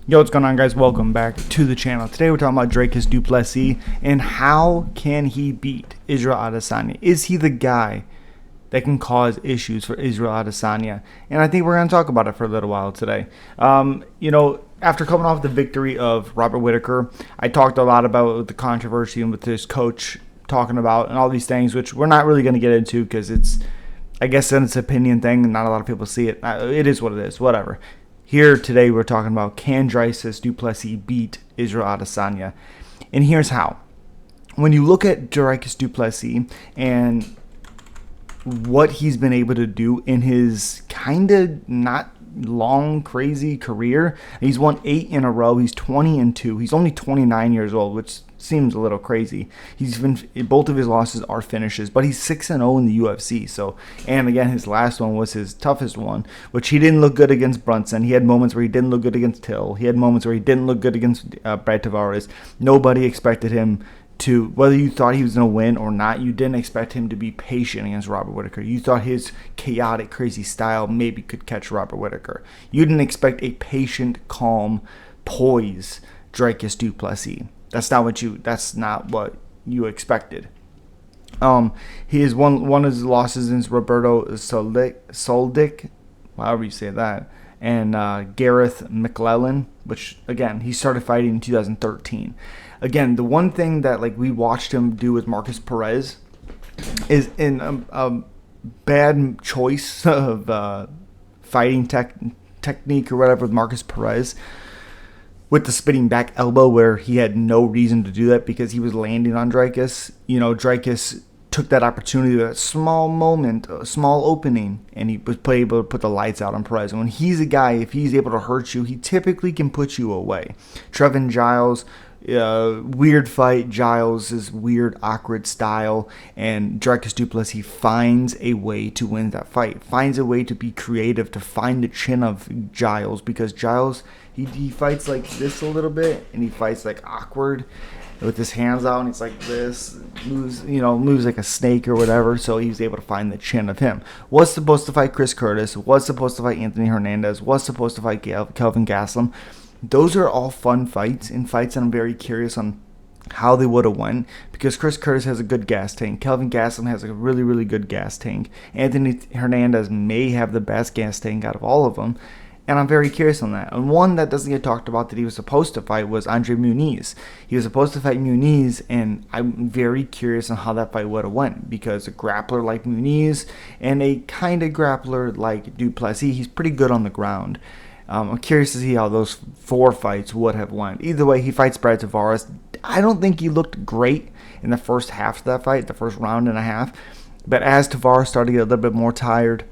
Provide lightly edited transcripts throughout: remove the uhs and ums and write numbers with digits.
Yo, what's going on, guys? Welcome back to the channel. Today we're talking about Dricus Du Plessis and how can he beat Israel Adesanya. Is he the guy that can cause issues for Israel Adesanya? And I think we're going to talk about it for a little while today. After coming off the victory of Robert Whittaker, I talked a lot about the controversy and with his coach talking about and all these things, which we're not really going to get into because it's, I guess, it's an opinion thing and not a lot of people see it. It is what it is, whatever. Here today we're talking about, can Dricus Du Plessis beat Israel Adesanya? And here's how. When you look at Dricus Du Plessis and what he's been able to do in his kind of not long, crazy career, he's won 8 in a row. He's 20-2. He's only 29 years old, which seems a little crazy. Both of his losses are finishes, but he's 6-0 in the UFC. So, and again, his last one was his toughest one, which he didn't look good against Brunson. He had moments where he didn't look good against Till. He had moments where he didn't look good against Brad Tavares. Nobody expected him to, whether you thought he was going to win or not, you didn't expect him to be patient against Robert Whittaker. You thought his chaotic, crazy style maybe could catch Robert Whittaker. You didn't expect a patient, calm, poise Dricus Du Plessis. That's not what you expected. He has one of his losses is Roberto Soldic, however you say that, and Gareth McClellan, which again he started fighting in 2013. Again, the one thing that we watched him do with Marcus Perez is in a bad choice of fighting technique or whatever with Marcus Perez, with the spinning back elbow, where he had no reason to do that because he was landing on Dricus. Dricus took that opportunity, that small moment, a small opening, and he was able to put the lights out on Perez. And when he's a guy, if he's able to hurt you, he typically can put you away. Trevin Giles, weird fight. Giles' weird, awkward style, and Dricus Du Plessis finds a way to win that fight. Finds a way to be creative, to find the chin of Giles, because Giles, he fights like this a little bit, and he fights like awkward with his hands out, and it's like this, moves like a snake or whatever. So he was able to find the chin of him. Was supposed to fight Chris Curtis, was supposed to fight Anthony Hernandez, was supposed to fight Kelvin Gastelum. Those are all fun fights, and fights that I'm very curious on how they would have won, because Chris Curtis has a good gas tank. Kelvin Gastelum has a really, really good gas tank. Anthony Hernandez may have the best gas tank out of all of them, and I'm very curious on that. And one that doesn't get talked about that he was supposed to fight was Andre Muniz. He was supposed to fight Muniz, and I'm very curious on how that fight would have went, because a grappler like Muniz and a kind of grappler like Du Plessis, he's pretty good on the ground. I'm curious to see how those 4 fights would have went. Either way, he fights Brad Tavares. I don't think he looked great in the first half of that fight, the first round and a half. But as Tavares started to get a little bit more tired,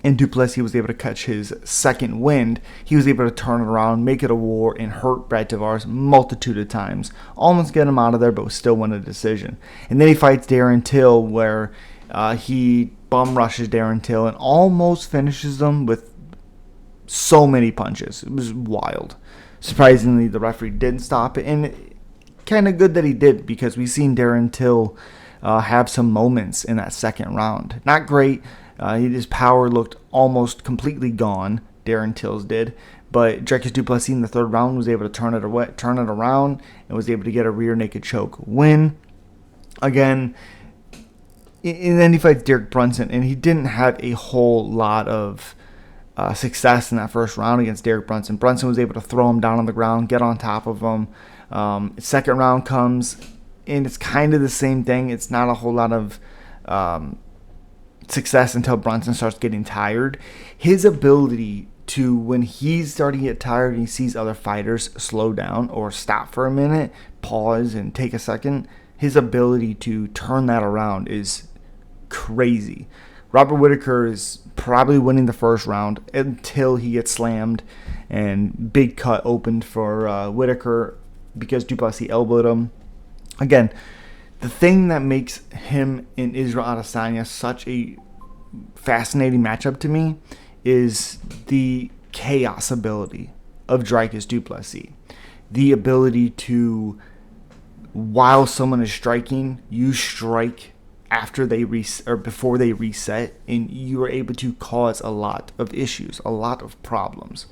and Du Plessis was able to catch his second wind, he was able to turn it around, make it a war, and hurt Brad Tavares multitude of times. Almost get him out of there, but still win a decision. And then he fights Darren Till, where he bum rushes Darren Till and almost finishes him with so many punches. It was wild. Surprisingly, the referee didn't stop it, and kind of good that he did, because we've seen Darren Till have some moments in that second round. Not great. His power looked almost completely gone. Darren Till's did, but Dricus Du Plessis in the third round was able to turn it around and was able to get a rear naked choke win. Again, and then he fights Derek Brunson, and he didn't have a whole lot of success in that first round against Derek Brunson. Brunson was able to throw him down on the ground, get on top of him. Second round comes, and it's kind of the same thing. It's not a whole lot of success until Brunson starts getting tired. His ability to, when he's starting to get tired and he sees other fighters slow down or stop for a minute, pause and take a second, his ability to turn that around is crazy. Robert Whittaker is probably winning the first round until he gets slammed, and big cut opened for Whittaker because Du Plessis elbowed him. Again, the thing that makes him and Israel Adesanya such a fascinating matchup to me is the chaos ability of Dricus Du Plessis. The ability to, while someone is striking, you strike after they or before they reset, and you are able to cause a lot of issues, a lot of problems.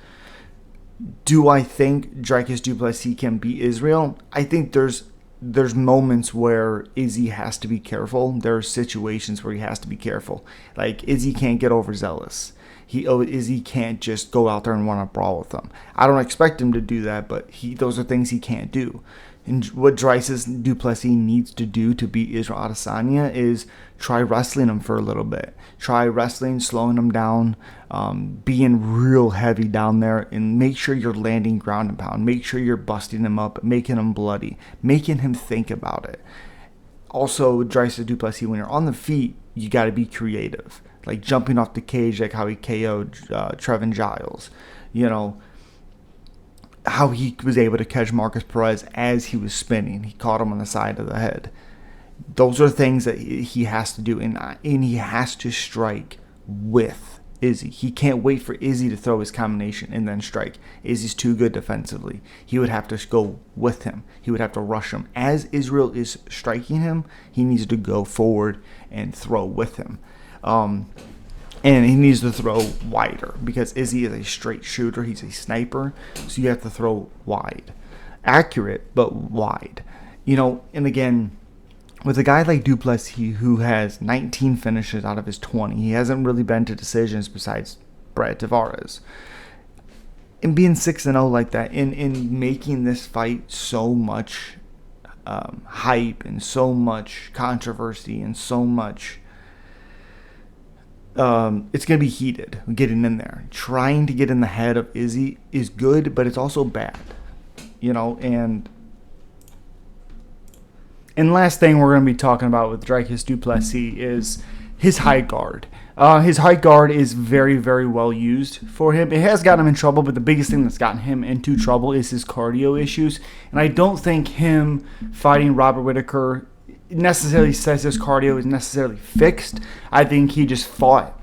Do I think Dricus Du Plessis can beat Israel? I think there's moments where Izzy has to be careful. There are situations where he has to be careful. Like, Izzy can't get overzealous. Izzy can't just go out there and want to brawl with him. I don't expect him to do that, but those are things he can't do. And what Dricus Du Plessis needs to do to beat Israel Adesanya is try wrestling him for a little bit. Try wrestling, slowing him down, being real heavy down there, and make sure you're landing ground and pound. Make sure you're busting him up, making him bloody, making him think about it. Also, Dricus Du Plessis, when you're on the feet, you got to be creative. Like jumping off the cage, like how he KO'd Trevin Giles. You know, how he was able to catch Marcus Perez as he was spinning. He caught him on the side of the head. Those are things that he has to do, and he has to strike with Izzy. He can't wait for Izzy to throw his combination and then strike. Izzy's too good defensively. He would have to go with him. He would have to rush him. As Israel is striking him, he needs to go forward and throw with him. And he needs to throw wider because Izzy is a straight shooter. He's a sniper. So you have to throw wide. Accurate, but wide. You know, and again, with a guy like Du Plessis who has 19 finishes out of his 20, he hasn't really been to decisions besides Brad Tavares. And being 6-0 like that, in making this fight so much hype and so much controversy and so much... it's going to be heated getting in there. Trying to get in the head of Izzy is good, but it's also bad. You know, and last thing we're going to be talking about with Dricus Du Plessis is his high guard. His high guard is very, very well used for him. It has gotten him in trouble, but the biggest thing that's gotten him into trouble is his cardio issues. And I don't think him fighting Robert Whittaker necessarily says his cardio is necessarily fixed. I think he just fought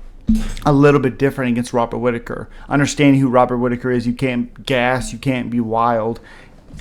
a little bit different against Robert Whittaker. Understanding who Robert Whittaker is, you can't gas, you can't be wild.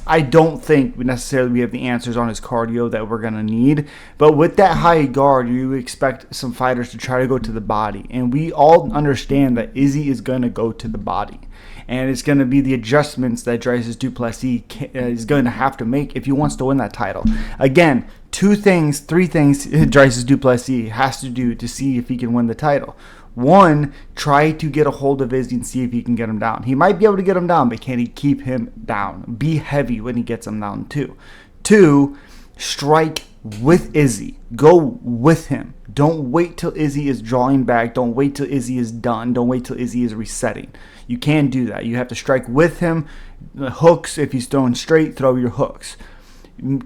I don't think we have the answers on his cardio that we're going to need. But with that high guard, you expect some fighters to try to go to the body. And we all understand that Izzy is going to go to the body. And it's going to be the adjustments that Dricus Du Plessis is going to have to make if he wants to win that title. Again, three things Dricus Du Plessis has to do to see if he can win the title. One, try to get a hold of Izzy and see if he can get him down. He might be able to get him down, but can he keep him down? Be heavy when he gets him down too. Two, strike with Izzy. Go with him. Don't wait till Izzy is drawing back. Don't wait till Izzy is done. Don't wait till Izzy is resetting. You can't do that. You have to strike with him. The hooks, if he's throwing straight, throw your hooks.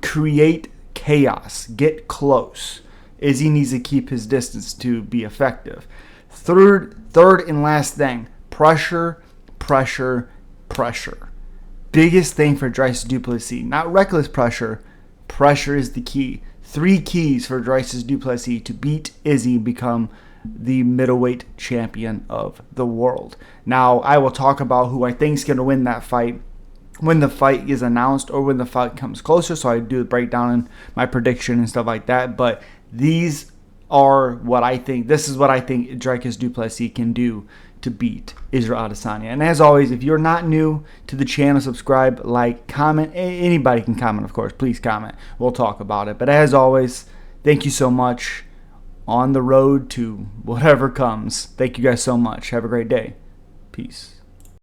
Create chaos. Get close. Izzy needs to keep his distance to be effective. Third and last thing, pressure, pressure, pressure. Biggest thing for Dricus Du Plessis, not reckless pressure. Pressure is the key. 3 keys for Dricus Du Plessis to beat Izzy, become the middleweight champion of the world. Now, I will talk about who I think is going to win that fight when the fight is announced or when the fight comes closer. So I do the breakdown and my prediction and stuff like that. But these are what I think. This is what I think Dricus Du Plessis can do to beat Israel Adesanya. And as always, if you're not new to the channel, subscribe, like, comment. Anybody can comment, of course. Please comment. We'll talk about it. But as always, thank you so much. On the road to whatever comes. Thank you guys so much. Have a great day. Peace.